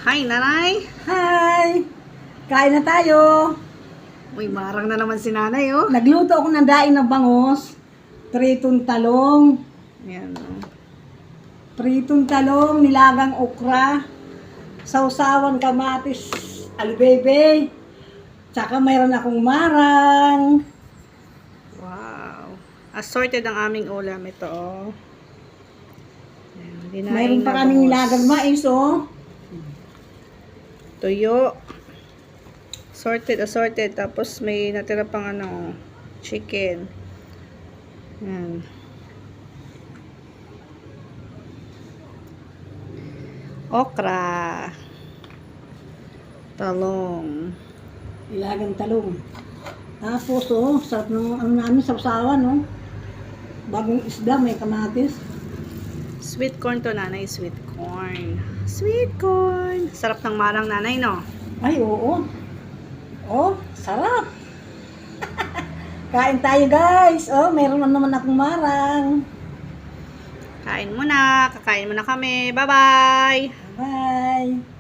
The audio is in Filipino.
Hi, nanay! Hi! Kain na tayo. Uy, marang na naman si nanay, oh. Nagluto ako ng daing ng bangos. Pritong talong. Yan, oh. Pritong talong, nilagang okra. Sausawan kamatis, alibebe. Tsaka mayroon akong marang. Wow. Assorted ang aming ulam. Ito, oh. Ayan, dinaing Mayroon pa na kaming bangus. nilagang mais, oh. Tuyo. Assorted. Tapos may natira pang ano, chicken. Yan. Okra. Talong. Nilagang talong. Tapos, oh, sarap ng ano namin, sausawan, oh. Bagong isda, may kamatis. Sweet corn to, nanay. Sweet corn. Sweet corn. Sarap ng marang, nanay, no? Ay, oo. Oh, sarap. Kain tayo, guys. Oh, meron na naman akong marang. Kain mo na. Kakain mo na kami. Bye-bye! Bye.